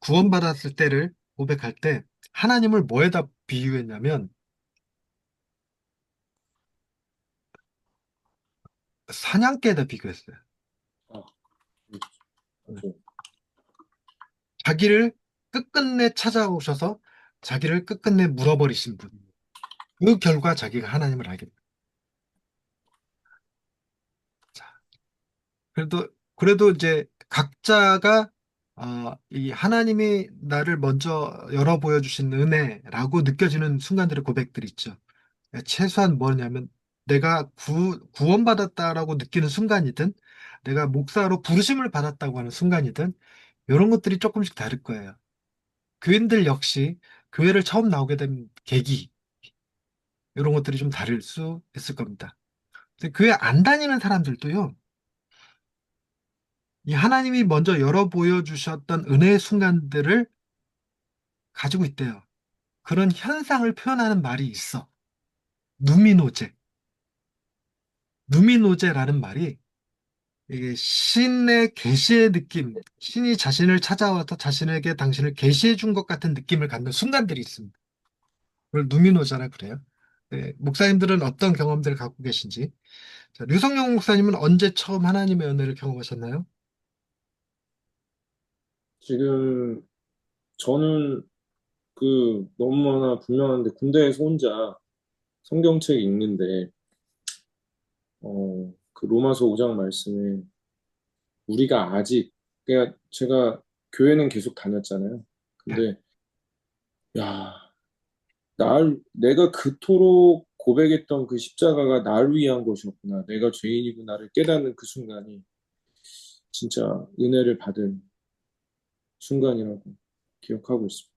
구원받았을 때를 고백할 때 하나님을 뭐에다 비유했냐면 사냥개에다 비교했어요. 아, 맞아요. 자기를 끝끝내 찾아오셔서 자기를 끝끝내 물어버리신 분. 그 결과 자기가 하나님을 알게 됩니다. 자, 그래도 이제 각자가 이 하나님이 나를 먼저 열어 보여주신 은혜라고 느껴지는 순간들의 고백들이 있죠. 최소한 뭐냐면 내가 구원받았다라고 느끼는 순간이든 내가 목사로 부르심을 받았다고 하는 순간이든 이런 것들이 조금씩 다를 거예요. 교인들 역시 교회를 처음 나오게 된 계기 이런 것들이 좀 다를 수 있을 겁니다. 근데 교회 안 다니는 사람들도요. 이 하나님이 먼저 열어 보여주셨던 은혜의 순간들을 가지고 있대요. 그런 현상을 표현하는 말이 있어. 누미노제. 누미노제라는 말이 이게 신의 계시의 느낌, 신이 자신을 찾아와서 자신에게 당신을 계시해 준 것 같은 느낌을 갖는 순간들이 있습니다. 그걸 누미노자라 그래요. 네, 목사님들은 어떤 경험들을 갖고 계신지. 자, 류성용 목사님은 언제 처음 하나님의 은혜를 경험하셨나요? 지금 저는 그 너무나 분명한데 군대에서 혼자 성경책 읽는데 그 로마서 5장 말씀에 우리가 아직 그러니까 제가 교회는 계속 다녔잖아요. 네. 근데 야, 내가 그토록 고백했던 그 십자가가 날 위한 것이었구나. 내가 죄인이구나를 깨닫는 그 순간이 진짜 은혜를 받은 순간이라고 기억하고 있습니다.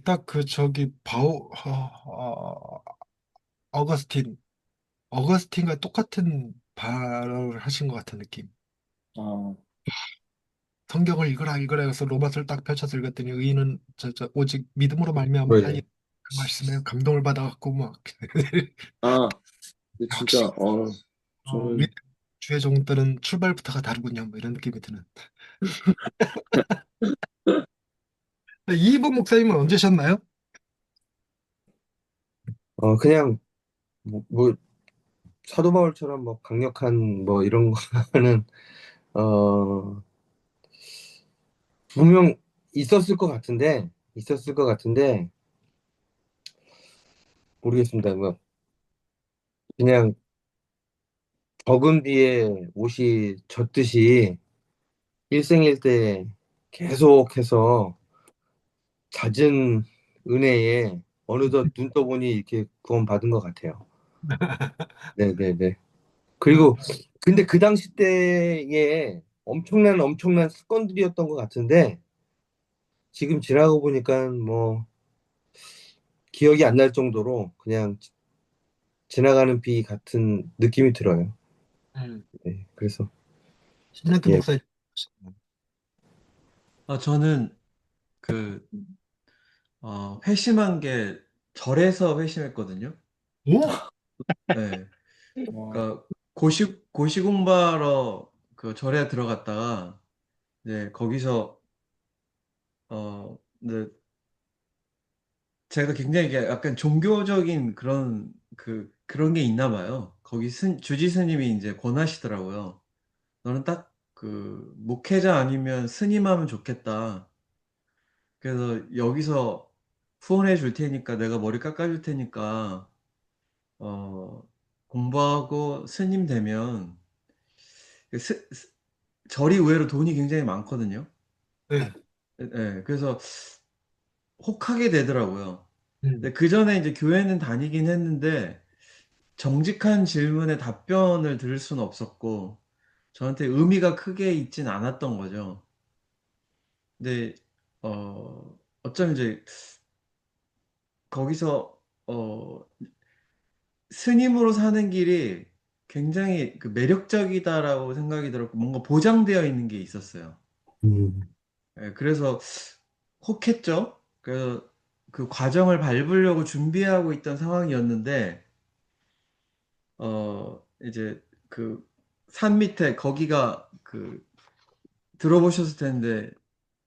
딱 그 저기 어거스틴 어거스틴과 똑같은 발언을 하신 것 같은 느낌. 아, 성경을 읽어라 해서 로마서를 딱 펼쳐서 읽었더니 의인은 오직 믿음으로 말미암아 살리. 네. 그 말씀에 감동을 받아갖고 막 근데 진짜, 역시 저는, 주의 종들은 출발부터가 다르군요. 뭐 이런 느낌이 드는. 이분 목사님은 언제 셨나요? 그냥 뭐 사도 바울처럼 뭐 강력한 뭐 이런 거는 어, 분명 있었을 것 같은데 모르겠습니다. 뭐 그냥 적은 뒤에 옷이 젖듯이 일생일대 계속해서 잦은 은혜에 어느덧 눈 떠보니 이렇게 구원받은 것 같아요. 네네네. 그리고 근데 그 당시 때에 엄청난 사건들이었던 것 같은데 지금 지나고 보니까 뭐 기억이 안 날 정도로 그냥 지나가는 비 같은 느낌이 들어요. 음, 네, 그래서 신학교 예. 목사님. 저는 그, 회심한 게 절에서 회심했거든요. 오? 네. 와, 그러니까 고시공부하러 그 절에 들어갔다가, 네, 거기서, 네, 제가 굉장히 이게 약간 종교적인 그런 게 있나 봐요. 거기 주지 스님이 이제 권하시더라고요. 너는 딱 그 목회자 아니면 스님하면 좋겠다. 그래서 여기서 후원해 줄 테니까 내가 머리 깎아줄 테니까 어, 공부하고 스님 되면 그 절이 의외로 돈이 굉장히 많거든요. 네. 예, 예. 그래서 혹하게 되더라고요. 음, 근데 그 전에 이제 교회는 다니긴 했는데 정직한 질문에 답변을 들을 수는 없었고 저한테 의미가 크게 있진 않았던 거죠. 근데 어쩜 이제 거기서 스님으로 사는 길이 굉장히 그 매력적이다라고 생각이 들었고 뭔가 보장되어 있는 게 있었어요. 음, 그래서 혹했죠. 그래서 그 과정을 밟으려고 준비하고 있던 상황이었는데 이제 그 산 밑에 거기가 그 들어보셨을 텐데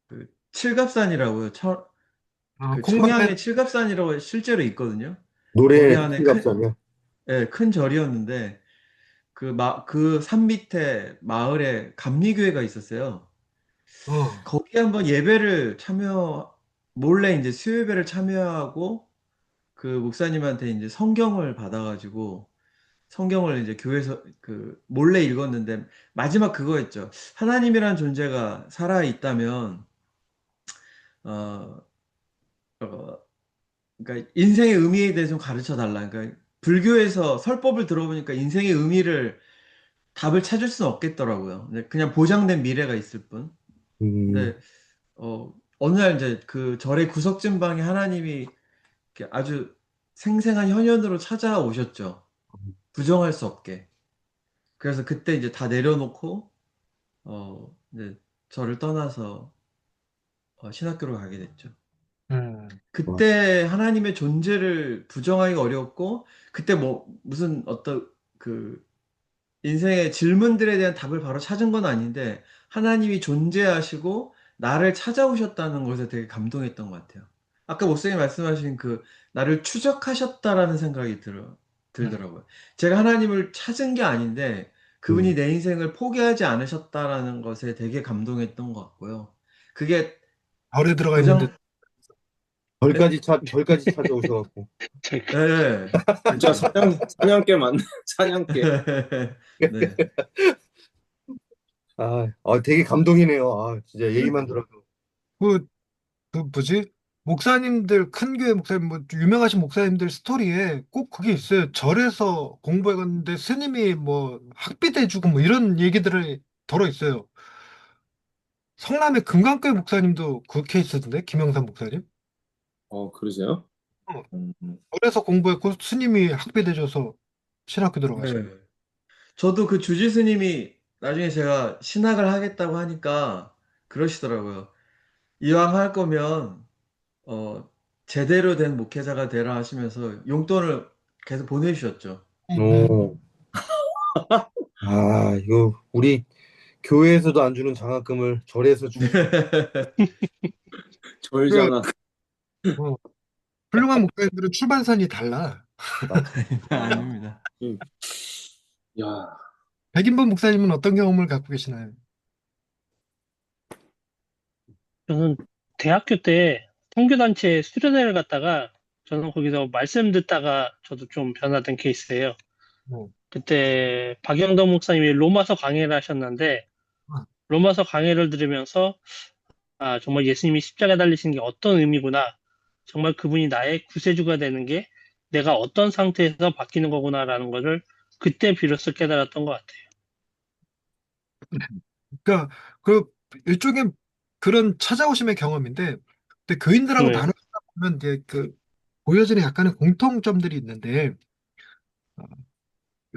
그 칠갑산이라고요. 그 콩방맨. 청양에 칠갑산이라고 실제로 있거든요. 거기 노래 안에 칠갑산이요. 큰 절이었는데 그 산 밑에 마을에 감리교회가 있었어요. 어, 거기 한번 몰래 이제 수요예배를 참여하고 그 목사님한테 이제 성경을 받아가지고 성경을 이제 교회에서 그 몰래 읽었는데 마지막 그거였죠. 하나님이란 존재가 살아 있다면 어, 어, 그러니까 인생의 의미에 대해서 좀 가르쳐 달라. 그러니까 불교에서 설법을 들어보니까 인생의 의미를 답을 찾을 수는 없겠더라고요. 근데 그냥 보장된 미래가 있을 뿐. 음, 근데 어느 날 이제 그 절의 구석진 방에 하나님이 이렇게 아주 생생한 현현으로 찾아오셨죠. 부정할 수 없게. 그래서 그때 이제 다 내려놓고 이제 저를 떠나서 신학교로 가게 됐죠. 와, 그때 하나님의 존재를 부정하기가 어려웠고 그때 뭐 무슨 어떤 그 인생의 질문들에 대한 답을 바로 찾은 건 아닌데 하나님이 존재하시고 나를 찾아오셨다는 것에 되게 감동했던 것 같아요. 아까 목사님 말씀하신 그 나를 추적하셨다라는 생각이 들더라고요. 제가 하나님을 찾은 게 아닌데 그분이 음, 내 인생을 포기하지 않으셨다라는 것에 되게 감동했던 것 같고요. 그게 절에 들어가 있는데. 고장 절까지 찾아오셔갖고. 저- 네, 진짜 그렇죠. 사냥개 맞네. 사냥개. 네, 되게 감동이네요. 진짜 얘기만 들어도. 그, 그 뭐지? 목사님들, 큰 교회 목사님, 뭐, 유명하신 목사님들 스토리에 꼭 그게 있어요. 절에서 공부해 갔는데 스님이 뭐, 학비대주고 뭐, 이런 얘기들이 덜어 있어요. 성남의 금강교회 목사님도 그 케이스던데, 김영삼 목사님? 그러세요? 어, 음, 절에서 공부했고 스님이 학비대줘서 신학교 들어가시고. 네. 저도 그 주지 스님이 나중에 제가 신학을 하겠다고 하니까 그러시더라고요. 이왕 할 거면 어, 제대로 된 목회자가 되라 하시면서 용돈을 계속 보내주셨죠. 네. 오, 이거 우리 교회에서도 안 주는 장학금을 절에서 주시. 그, 절장학. 어, 훌륭한 목사님들은 출발선이 달라. 아닙니다. 음, 야, 백인범 목사님은 어떤 경험을 갖고 계시나요? 저는 대학교 때 선교단체 수련회를 갔다가 저는 거기서 말씀 듣다가 저도 좀 변화된 케이스예요. 어, 그때 박영덕 목사님이 로마서 강해를 하셨는데 아, 로마서 강해를 들으면서 정말 예수님이 십자가에 달리신 게 어떤 의미구나. 정말 그분이 나의 구세주가 되는 게 내가 어떤 상태에서 바뀌는 거구나라는 거를 그때 비로소 깨달았던 것 같아요. 그러니까 그 일종의 그런 찾아오심의 경험인데, 근데 교인들하고 네, 나누다 보면 이제 그 보여지는 약간의 공통점들이 있는데, 어,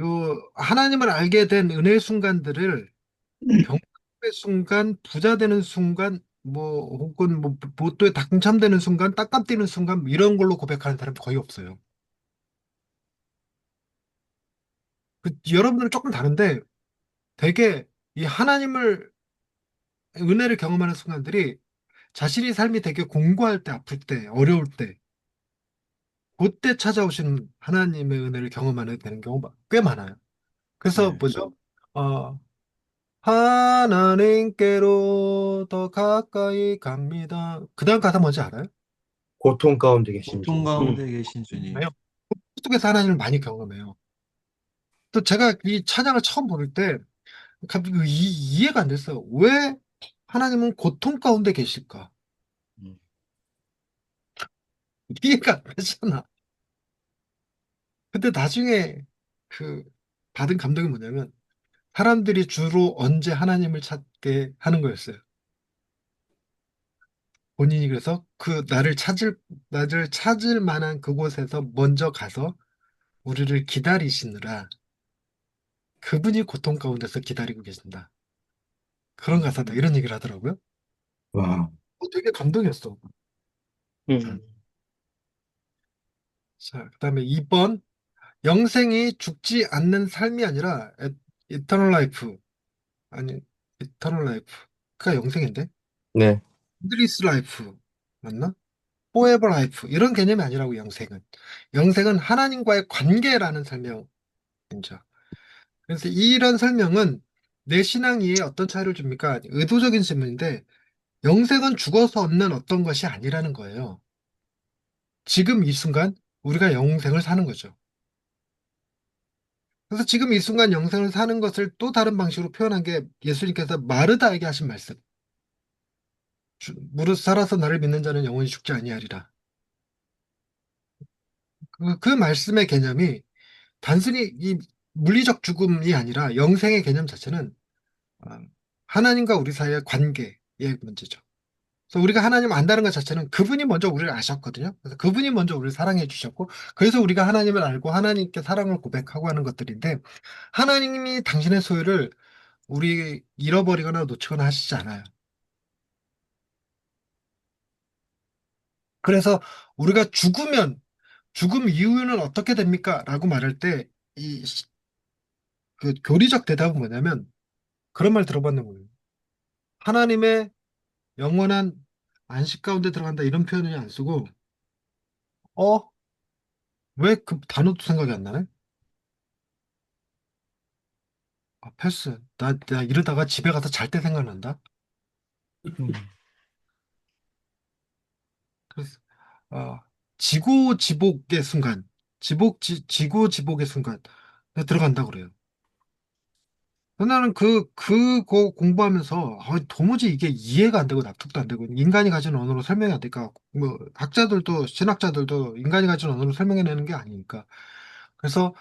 요 하나님을 알게 된 은혜의 순간들을 병의 순간, 부자 되는 순간, 뭐 혹은 뭐 로또에 당첨되는 순간, 딱감 뛰는 순간 뭐 이런 걸로 고백하는 사람이 거의 없어요. 여러분들은 조금 다른데, 되게 이 하나님을 은혜를 경험하는 순간들이 자신의 삶이 되게 공고할 때, 아플 때, 어려울 때, 그때 찾아오시는 하나님의 은혜를 경험하게 되는 경우가 꽤 많아요. 그래서 네. 뭐죠? 하나님께로 더 가까이 갑니다. 그 다음 가사 뭔지 알아요? 고통 가운데 계신 고통 주. 음, 가운데 계신 주님. 왜요? 속에서 하나님을 많이 경험해요. 또 제가 이 찬양을 처음 부를 때 갑자기 이해가 안 됐어요. 왜 하나님은 고통 가운데 계실까? 음. 이해가 안 되잖아. 근데 나중에 그 받은 감동이 뭐냐면 사람들이 주로 언제 하나님을 찾게 하는 거였어요. 본인이 그래서 나를 찾을 만한 그곳에서 먼저 가서 우리를 기다리시느라 그분이 고통 가운데서 기다리고 계신다. 그런 가사다. 이런 얘기를 하더라고요. 와, 되게 감동이었어. 음. 자, 그다음에 2번. 영생이 죽지 않는 삶이 아니라 이터널 라이프. 아니, 이터널 라이프가 영생인데? 네. 인드리스 라이프. 맞나? 포에버 라이프. 이런 개념이 아니라고, 영생은. 영생은 하나님과의 관계라는 설명이죠. 그래서 이런 설명은 내 신앙 이해에 어떤 차이를 줍니까? 의도적인 질문인데, 영생은 죽어서 얻는 어떤 것이 아니라는 거예요. 지금 이 순간 우리가 영생을 사는 거죠. 그래서 지금 이 순간 영생을 사는 것을 또 다른 방식으로 표현한 게 예수님께서 마르다에게 하신 말씀. 무릇 살아서 나를 믿는 자는 영원히 죽지 아니하리라. 그 말씀의 개념이 단순히 이 물리적 죽음이 아니라 영생의 개념 자체는 어, 하나님과 우리 사이의 관계의 문제죠. 그래서 우리가 하나님 안다는 것 자체는 그분이 먼저 우리를 아셨거든요. 그래서 그분이 먼저 우리를 사랑해 주셨고, 그래서 우리가 하나님을 알고 하나님께 사랑을 고백하고 하는 것들인데, 하나님이 당신의 소유를 우리 잃어버리거나 놓치거나 하시지 않아요. 그래서 우리가 죽음 이후는 어떻게 됩니까? 라고 말할 때, 그 교리적 대답은 뭐냐면, 그런 말 들어봤는 거예요. 하나님의 영원한 안식 가운데 들어간다 이런 표현을 안 쓰고, 어? 왜 그 단어도 생각이 안 나네? 패스. 나 이러다가 집에 가서 잘 때 생각난다. 음. 그래서, 어, 지고지복의 순간, 지고지복의 순간 들어간다 그래요. 나는 그거 공부하면서 도무지 이게 이해가 안 되고 납득도 안 되고 인간이 가진 언어로 설명이 안 되니까 뭐 학자들도 신학자들도 인간이 가진 언어로 설명해내는 게 아니니까 그래서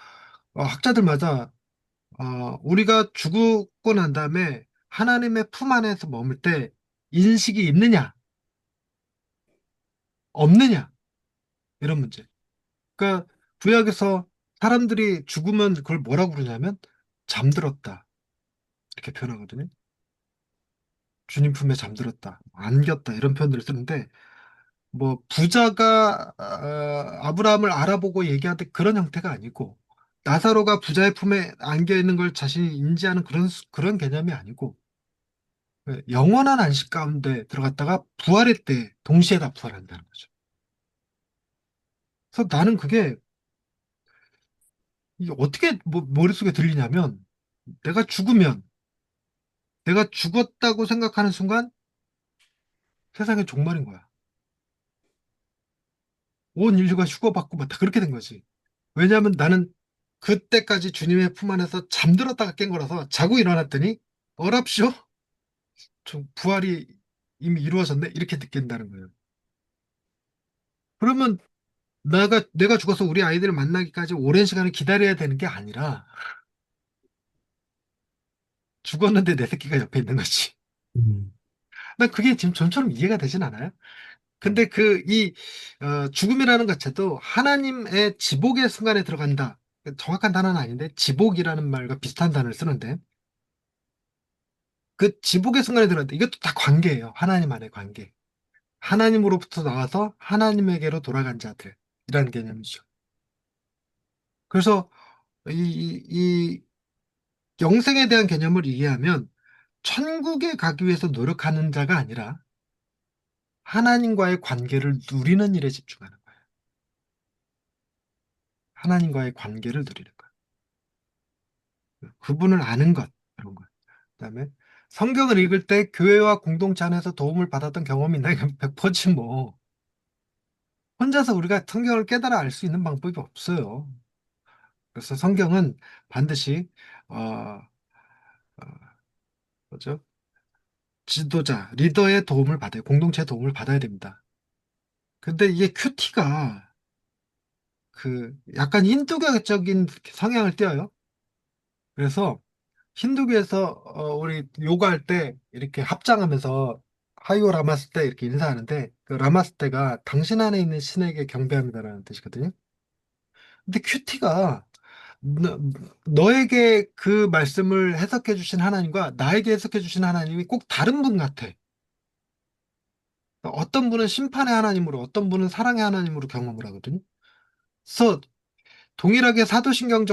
학자들마다 우리가 죽고 난 다음에 하나님의 품 안에서 머물 때 인식이 있느냐 없느냐 이런 문제. 그러니까 구약에서 사람들이 죽으면 그걸 뭐라고 부르냐면 잠들었다 이렇게 표현하거든요. 주님 품에 잠들었다, 안겼다 이런 표현들을 쓰는데 뭐 부자가 아브라함을 알아보고 얘기하듯 그런 형태가 아니고 나사로가 부자의 품에 안겨 있는 걸 자신이 인지하는 그런 개념이 아니고 영원한 안식 가운데 들어갔다가 부활의 때 동시에 다 부활한다는 거죠. 그래서 나는 그게 이게 어떻게 머릿속에 들리냐면 내가 죽으면 내가 죽었다고 생각하는 순간 세상의 종말인 거야. 온 인류가 휴거받고 막 다 그렇게 된 거지. 왜냐하면 나는 그때까지 주님의 품 안에서 잠들었다가 깬 거라서 자고 일어났더니 어랍쇼? 저 부활이 이미 이루어졌네? 이렇게 느낀다는 거예요. 그러면 내가 죽어서 우리 아이들을 만나기까지 오랜 시간을 기다려야 되는 게 아니라 죽었는데 내 새끼가 옆에 있는 거지. 음. 난 그게 지금 좀처럼 이해가 되진 않아요. 근데 죽음이라는 것 자체도 하나님의 지복의 순간에 들어간다. 정확한 단어는 아닌데 지복이라는 말과 비슷한 단어를 쓰는데 그 지복의 순간에 들어간다. 이것도 다 관계예요. 하나님 안의 관계. 하나님으로부터 나와서 하나님에게로 돌아간 자들이라는 개념이죠. 그래서 이 영생에 대한 개념을 이해하면 천국에 가기 위해서 노력하는 자가 아니라 하나님과의 관계를 누리는 일에 집중하는 거예요. 하나님과의 관계를 누리는 거예요. 그분을 아는 것, 그런 것. 그다음에 성경을 읽을 때 교회와 공동체 안에서 도움을 받았던 경험이 있나? 이건 100%지 뭐. 혼자서 우리가 성경을 깨달아 알 수 있는 방법이 없어요. 그래서 성경은 반드시 어, 어, 뭐죠? 지도자, 리더의 도움을 받아요. 공동체의 도움을 받아야 됩니다. 근데 이게 큐티가 약간 힌두교적인 성향을 띠어요. 그래서 힌두교에서 우리 요가할 때 이렇게 합장하면서 하이오 라마스테 이렇게 인사하는데 그 라마스테가 당신 안에 있는 신에게 경배합니다라는 뜻이거든요. 근데 큐티가 너, 너에게 그 말씀을 해석해 주신 하나님과 나에게 해석해 주신 하나님이 꼭 다른 분 같아. 어떤 분은 심판의 하나님으로, 어떤 분은 사랑의 하나님으로 경험을 하거든요. 그래서 동일하게 사도신경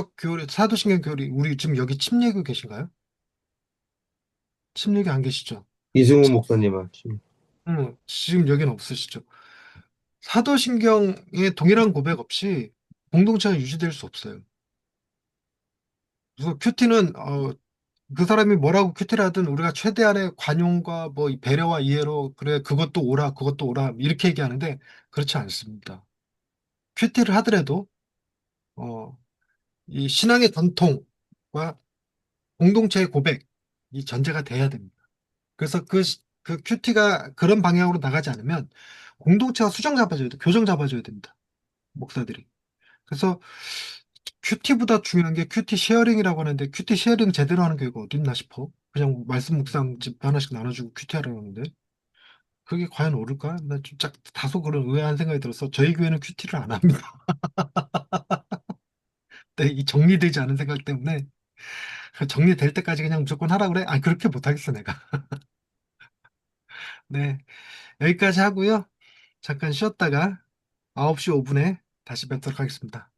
교리, 우리 지금 여기 침례교 계신가요? 침례교 안 계시죠? 이승우 목사님 하시. 지금 여기는 없으시죠? 사도신경의 동일한 고백 없이 공동체가 유지될 수 없어요. 그래서 큐티는 그 사람이 뭐라고 큐티를 하든 우리가 최대한의 관용과 뭐 배려와 이해로 그래 그것도 옳아 그것도 옳아 이렇게 얘기하는데 그렇지 않습니다. 큐티를 하더라도 어, 이 신앙의 전통과 공동체의 고백 이 전제가 돼야 됩니다. 그래서 그 큐티가 그런 방향으로 나가지 않으면 공동체가 수정 잡아줘야 돼 교정 잡아줘야 됩니다. 목사들이. 그래서 큐티보다 중요한 게 큐티 쉐어링이라고 하는데 큐티 쉐어링 제대로 하는 교회가 어디 있나 싶어. 그냥 말씀 묵상 집 하나씩 나눠주고 큐티 하라고 하는데 그게 과연 옳을까? 나좀 다소 그런 의아한 생각이 들어서 저희 교회는 큐티를 안 합니다. 근데 이 정리되지 않은 생각 때문에 정리될 때까지 그냥 무조건 하라 그래? 아 그렇게 못하겠어 내가. 네 여기까지 하고요. 잠깐 쉬었다가 9시 5분에 다시 뵙도록 하겠습니다.